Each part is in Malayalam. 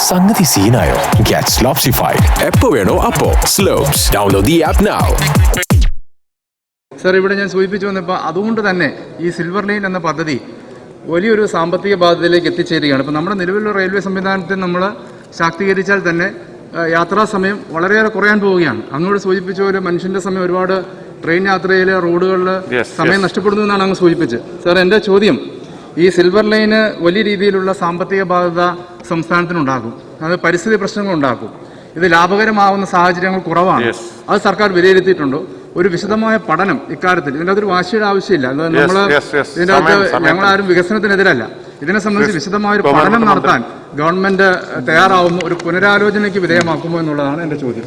സംഗതി സീനായോ? Get Slopsified. എപ്പോ വേണോ അപ്പോ. Slopes. Download the app now. Sir, ഇവിടെ ഞാൻ സൂചിപ്പിച്ചു വന്നപ്പോൾ അതുകൊണ്ട് തന്നെ ഈ സിൽവർ ലൈൻ എന്ന പദ്ധതി വലിയൊരു സാമ്പത്തിക ബാധ്യതയിലേക്ക് എത്തിച്ചേരുകയാണ്. ഇപ്പോൾ നമ്മുടെ നിലവിലുള്ള റെയിൽവേ സംവിധാനത്തെ നമ്മൾ ശാക്തീകരിച്ചാൽ തന്നെ യാത്രാ സമയം വളരെയേറെ കുറയാൻ പോവുകയാണ്. അങ്ങോട്ട് സൂചിപ്പിച്ച പോലെ മനുഷ്യന്റെ സമയം ഒരുപാട് ട്രെയിൻ യാത്രയിൽ റോഡുകളിൽ സമയം നഷ്ടപ്പെടുന്നു എന്നാണ് അങ്ങ് സൂചിപ്പിച്ചത്. സാർ, എൻ്റെ ചോദ്യം, ഈ സിൽവർ ലൈന് വലിയ രീതിയിലുള്ള സാമ്പത്തിക ബാധ്യത സംസ്ഥാനത്തിനുണ്ടാകും, അത് പരിസ്ഥിതി പ്രശ്നങ്ങളുണ്ടാക്കും, ഇത് ലാഭകരമാവുന്ന സാഹചര്യങ്ങൾ കുറവാണ്. അത് സർക്കാർ വിലയിരുത്തിയിട്ടുണ്ടോ? ഒരു വിശദമായ പഠനം ഇക്കാര്യത്തിൽ, ഇതിൻ്റെ അകത്തൊരു വാശിയുടെ ആവശ്യമില്ല. ഇതിൻ്റെ അകത്ത് ഞങ്ങളാരും വികസനത്തിനെതിരല്ല. ഇതിനെ സംബന്ധിച്ച് വിശദമായൊരു പഠനം നടത്താൻ ഗവൺമെന്റ് തയ്യാറാവുമോ, ഒരു പുനരാലോചനയ്ക്ക് വിധേയമാക്കുമോ എന്നുള്ളതാണ് എൻ്റെ ചോദ്യം.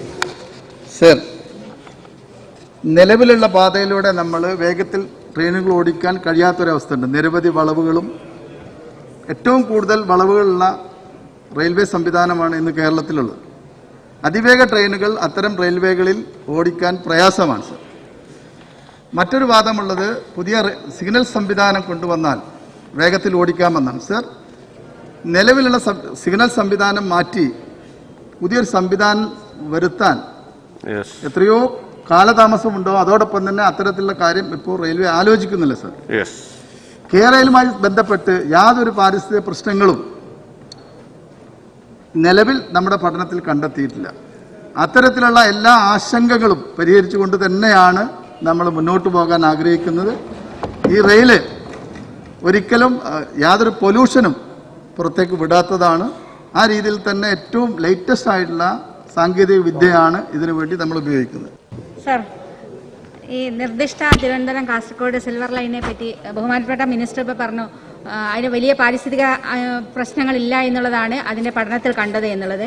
സർ, നിലവിലുള്ള പാതയിലൂടെ നമ്മൾ വേഗത്തിൽ ട്രെയിനുകൾ ഓടിക്കാൻ കഴിയാത്തൊരവസ്ഥയുണ്ട്. നിരവധി വളവുകളും ഏറ്റവും കൂടുതൽ വളവുകളുള്ള റെയിൽവേ സംവിധാനമാണ് ഇന്ന് കേരളത്തിലുള്ളത്. അതിവേഗ ട്രെയിനുകൾ അത്തരം റെയിൽവേകളിൽ ഓടിക്കാൻ പ്രയാസമാണ് സർ. മറ്റൊരു വാദമുള്ളത് പുതിയ സിഗ്നൽ സംവിധാനം കൊണ്ടുവന്നാൽ വേഗത്തിൽ ഓടിക്കാമെന്നാണ്. സർ, നിലവിലുള്ള സിഗ്നൽ സംവിധാനം മാറ്റി പുതിയൊരു സംവിധാനം വരുത്താൻ എത്രയോ കാലതാമസമുണ്ടോ? അതോടൊപ്പം തന്നെ അത്തരത്തിലുള്ള കാര്യം ഇപ്പോൾ റെയിൽവേ ആലോചിക്കുന്നില്ല സർ. കേരളവുമായി ബന്ധപ്പെട്ട് യാതൊരു പാരിസ്ഥിതിക പ്രശ്നങ്ങളും നിലവിൽ നമ്മുടെ പഠനത്തിൽ കണ്ടെത്തിയിട്ടില്ല. അത്തരത്തിലുള്ള എല്ലാ ആശങ്കകളും പരിഹരിച്ചുകൊണ്ട് തന്നെയാണ് നമ്മൾ മുന്നോട്ട് പോകാൻ ആഗ്രഹിക്കുന്നത്. ഈ റെയില് ഒരിക്കലും യാതൊരു പൊല്യൂഷനും പുറത്തേക്ക് വിടാത്തതാണ്. ആ രീതിയിൽ തന്നെ ഏറ്റവും ലേറ്റസ്റ്റ് ആയിട്ടുള്ള സാങ്കേതിക വിദ്യയാണ് ഇതിനു വേണ്ടി നമ്മൾ ഉപയോഗിക്കുന്നത്. സർ, ഈ നിർദ്ദിഷ്ട തിരുവനന്തപുരം കാസർഗോഡ് സിൽവർ ലൈനെ പറ്റി ബഹുമാനപ്പെട്ട മിനിസ്റ്റർ ഇപ്പോൾ പറഞ്ഞു, അതിന് വലിയ പാരിസ്ഥിതിക പ്രശ്നങ്ങളില്ല എന്നുള്ളതാണ് അതിൻ്റെ പഠനത്തിൽ കണ്ടത് എന്നുള്ളത്.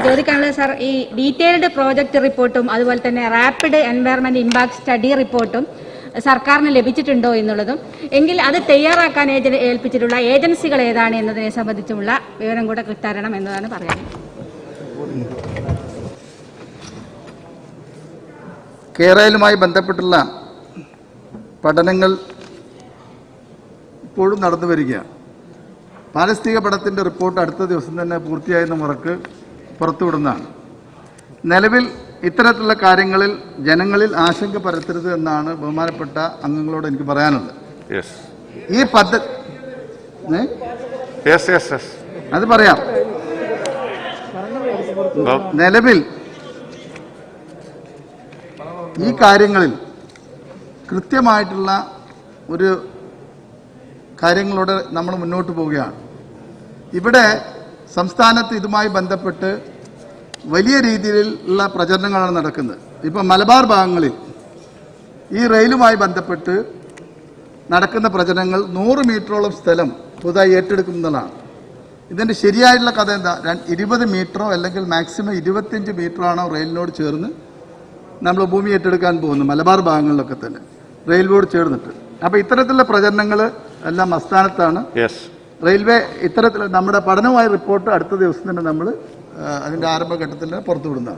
ചോദിക്കാനുള്ളത് സർ, ഈ ഡീറ്റെയിൽഡ് പ്രോജക്റ്റ് റിപ്പോർട്ടും അതുപോലെ തന്നെ റാപ്പിഡ് എൻവയറമെന്റ് ഇമ്പാക്ട് സ്റ്റഡി റിപ്പോർട്ടും സർക്കാരിന് ലഭിച്ചിട്ടുണ്ടോ എന്നുള്ളതും, എങ്കിൽ അത് തയ്യാറാക്കാൻ ഏൽപ്പിച്ചിട്ടുള്ള ഏജൻസികൾ ഏതാണ് എന്നതിനെ സംബന്ധിച്ചുമുള്ള വിവരം കൂടെ കിട്ടാരണം എന്നതാണ് പറയാനുള്ളത്. കേരളവുമായി ബന്ധപ്പെട്ടുള്ള പഠനങ്ങൾ ഇപ്പോഴും നടന്നു വരികയാണ്. പാരിസ്ഥിതിക പഠനത്തിൻ്റെ റിപ്പോർട്ട് അടുത്ത ദിവസം തന്നെ പൂർത്തിയായെന്ന മുറക്ക് പുറത്തുവിടുന്നതാണ്. നിലവിൽ ഇത്തരത്തിലുള്ള കാര്യങ്ങളിൽ ജനങ്ങളിൽ ആശങ്ക പരത്തരുത് എന്നാണ് ബഹുമാനപ്പെട്ട അംഗങ്ങളോട് എനിക്ക് പറയാനുള്ളത്. ഈ പദ്ധതി അത് പറയാം. നിലവിൽ ഈ കാര്യങ്ങളിൽ കൃത്യമായിട്ടുള്ള ഒരു കാര്യങ്ങളോട് നമ്മൾ മുന്നോട്ട് പോവുകയാണ്. ഇവിടെ സംസ്ഥാനത്ത് ഇതുമായി ബന്ധപ്പെട്ട് വലിയ രീതിയിലുള്ള പ്രചരണങ്ങളാണ് നടക്കുന്നത്. ഇപ്പം മലബാർ ഭാഗങ്ങളിൽ ഈ റെയിലുമായി ബന്ധപ്പെട്ട് നടക്കുന്ന പ്രചരണങ്ങൾ 100 മീറ്ററോളം സ്ഥലം പുതുതായി ഏറ്റെടുക്കുന്നതാണ്. ഇതിൻ്റെ ശരിയായിട്ടുള്ള കഥ എന്താ? 20 മീറ്ററോ അല്ലെങ്കിൽ മാക്സിമം 25 മീറ്ററാണോ റെയിലിനോട് ചേർന്ന് നമ്മൾ ഭൂമി ഏറ്റെടുക്കാൻ പോകുന്നു, മലബാർ ഭാഗങ്ങളിലൊക്കെ തന്നെ റെയിൽവേയോട് ചേർന്നിട്ട്. അപ്പോൾ ഇത്തരത്തിലുള്ള പ്രചരണങ്ങൾ എല്ലാം അസ്ഥാനത്താണ്. റെയിൽവേ ഇത്തരത്തിൽ നമ്മുടെ പഠനമായ റിപ്പോർട്ട് അടുത്ത ദിവസം തന്നെ നമ്മൾ അതിൻ്റെ ആരംഭഘട്ടത്തിൽ പുറത്തുവിടുന്നതാണ്.